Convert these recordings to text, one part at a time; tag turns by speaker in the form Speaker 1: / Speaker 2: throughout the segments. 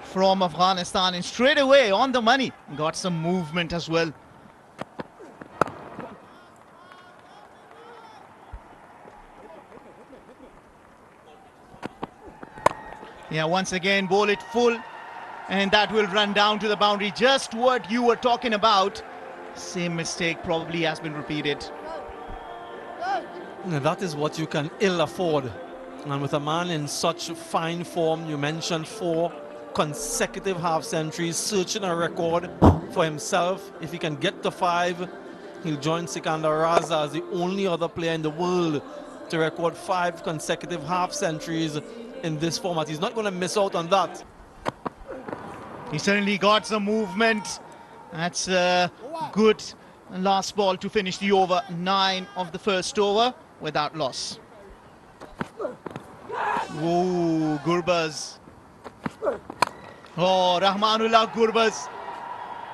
Speaker 1: from Afghanistan, and straight away on the money. Got some movement as well. Yeah, once again, bowl it full, and that will run down to the boundary. Just what you were talking about. Same mistake probably has been repeated.
Speaker 2: Now that is what you can ill afford. And with a man in such fine form, you mentioned 4 consecutive half centuries, searching a record for himself. If he can get to 5, he'll join Sikandar Raza as the only other player in the world to record 5 consecutive half centuries in this format. He's not going to miss out on that.
Speaker 1: He certainly got some movement. That's a good last ball to finish the over. 9 of the first over without loss. Ooh, Gurbaz. Oh, Rahmanullah Gurbaz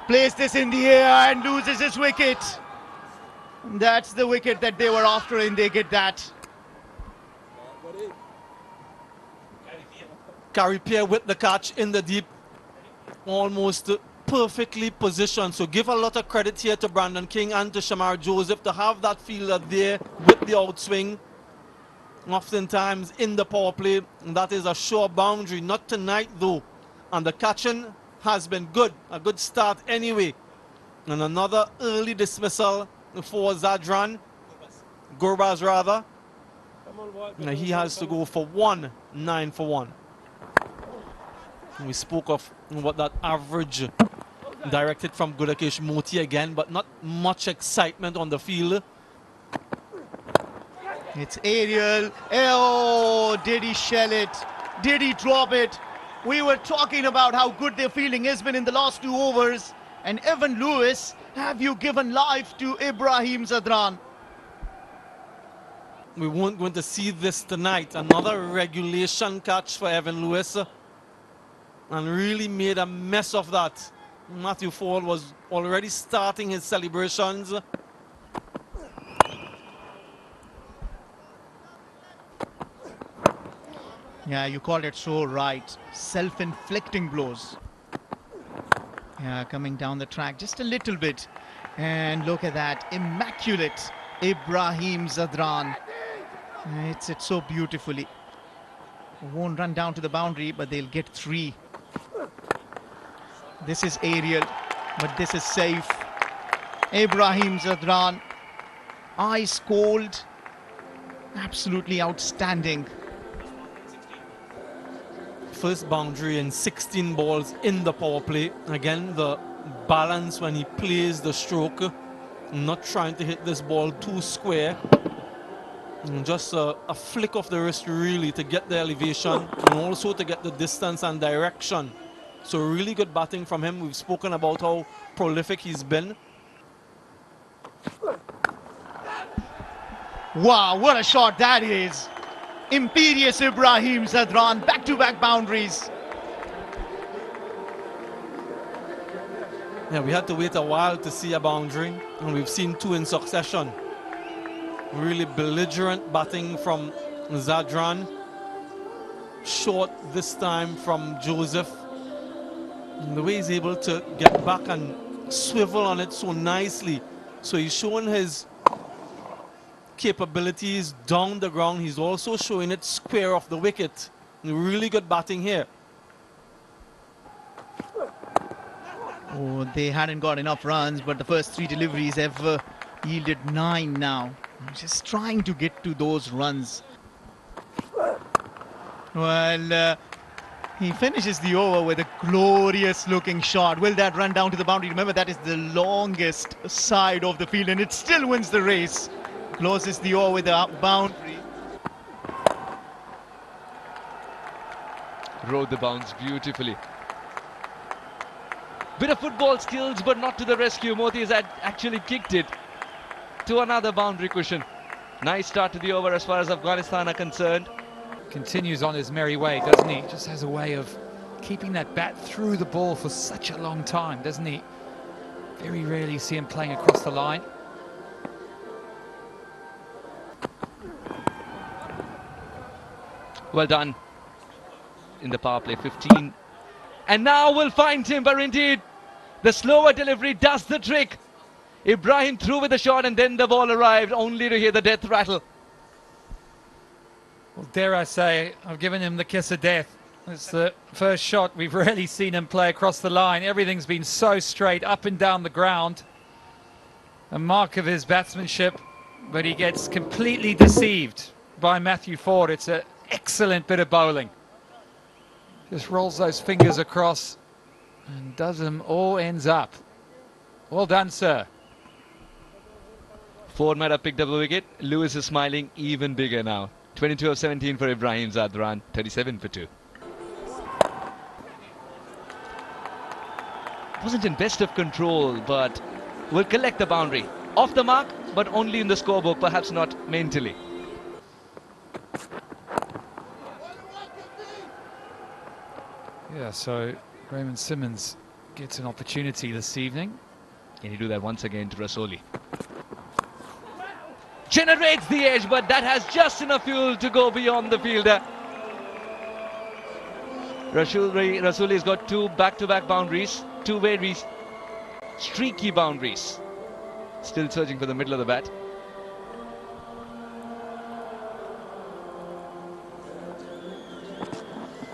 Speaker 1: plays this in the air and loses his wicket. That's the wicket that they were after, and they get that.
Speaker 2: Carripier with the catch in the deep, almost perfectly positioned. So give a lot of credit here to Brandon King and to Shamar Joseph to have that fielder there with the outswing. Oftentimes in the power play, that is a sure boundary. Not tonight though. And the catching has been good. A good start anyway. And another early dismissal for Zadran. Gurbaz rather. Now he has to go for 1, 9 for 1. We spoke of what that average directed from Gudakesh Moti again, but not much excitement on the field.
Speaker 1: It's aerial. Oh, did he shell it? Did he drop it? We were talking about how good their fielding has been in the last 2 overs. And Evan Lewis, have you given life to Ibrahim Zadran?
Speaker 2: We weren't going to see this tonight. Another regulation catch for Evan Lewis. And really made a mess of that. Matthew Ford was already starting his celebrations.
Speaker 1: Yeah, you called it so right. Self-inflicting blows. Yeah, coming down the track just a little bit. And look at that. Immaculate Ibrahim Zadran. It's so beautifully. Won't run down to the boundary, but they'll get 3. This is aerial, but this is safe. Ibrahim Zadran, ice cold, absolutely outstanding.
Speaker 2: First boundary in 16 balls in the power play. Again, the balance when he plays the stroke, not trying to hit this ball too square. And just a flick of the wrist really to get the elevation and also to get the distance and direction. So really good batting from him. We've spoken about how prolific he's been.
Speaker 1: Wow, what a shot that is. Imperious Ibrahim Zadran, back-to-back boundaries.
Speaker 2: Yeah, we had to wait a while to see a boundary, and we've seen 2 in succession. Really belligerent batting from Zadran. Short this time from Joseph. And the way he's able to get back and swivel on it so nicely. So he's showing his capabilities down the ground. He's also showing it square off the wicket. Really good batting here.
Speaker 1: Oh, they hadn't got enough runs, but the first 3 deliveries have yielded 9 now. Just trying to get to those runs. Well, he finishes the over with a glorious looking shot. Will that run down to the boundary? Remember, that is the longest side of the field, and it still wins the race. Closes the over with a boundary.
Speaker 3: Rode the bounce beautifully. Bit of football skills, but not to the rescue. Moti has actually kicked it to another boundary cushion. Nice start to the over as far as Afghanistan are concerned.
Speaker 4: Continues on his merry way, doesn't he? Just has a way of keeping that bat through the ball for such a long time, doesn't he? Very rarely see him playing across the line.
Speaker 3: Well done in the power play. 15 And now we'll find timber indeed. The slower delivery does the trick. Ibrahim threw with the shot and then the ball arrived only to hear the death rattle.
Speaker 4: Well, dare I say, I've given him the kiss of death. It's the first shot we've really seen him play across the line. Everything's been so straight, up and down the ground. A mark of his batsmanship, but he gets completely deceived by Matthew Ford. It's an excellent bit of bowling. Just rolls those fingers across and does them all ends up. Well done, sir.
Speaker 3: Ford might have picked up a wicket. Lewis is smiling even bigger now. 22 of 17 for Ibrahim Zadran, 37 for 2. Wasn't in best of control, but will collect the boundary. Off the mark, but only in the scorebook, perhaps not mentally.
Speaker 4: Yeah, so Raymond Simmons gets an opportunity this evening.
Speaker 3: Can he do that once again to Rasoli? Generates the edge, but that has just enough fuel to go beyond the fielder. Rasoli's got 2 back-to-back boundaries, 2 very streaky boundaries. Still searching for the middle of the bat.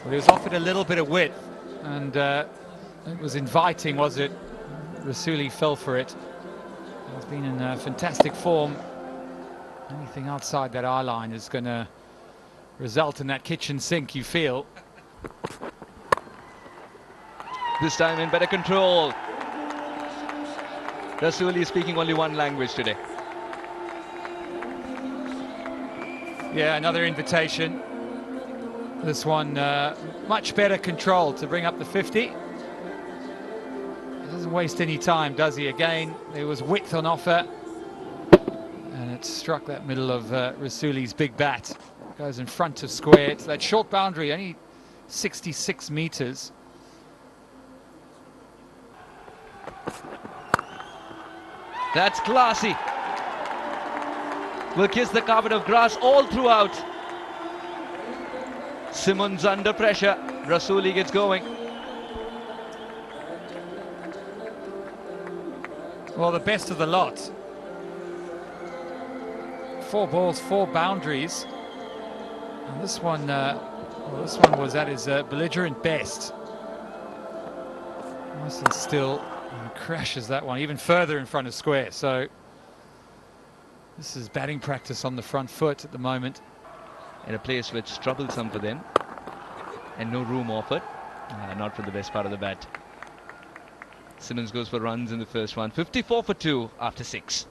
Speaker 4: Well, he was offered a little bit of width, and it was inviting, was it? Rasuli fell for it. He's been in fantastic form. Anything outside that eye line is going to result in that kitchen sink, you feel.
Speaker 3: This time in better control. Rasuli is speaking only one language today.
Speaker 4: Yeah, another invitation. This one much better control to bring up the 50. He doesn't waste any time, does he? Again, there was width on offer, and it struck that middle of Rasuli's big bat. Goes in front of square. It's that short boundary, only 66 meters.
Speaker 3: That's classy. Will kiss the carpet of grass all throughout. Simmons under pressure. Rasuli gets going.
Speaker 4: Well, the best of the lot. 4 balls, 4 boundaries. And this one was at his belligerent best. Nice and still, and crashes that one even further in front of square. So this is batting practice on the front foot at the moment.
Speaker 3: In a place which troublesome for them, and no room offered, not for the best part of the bat. Simmons goes for runs in the first one. 54 for 2 after 6.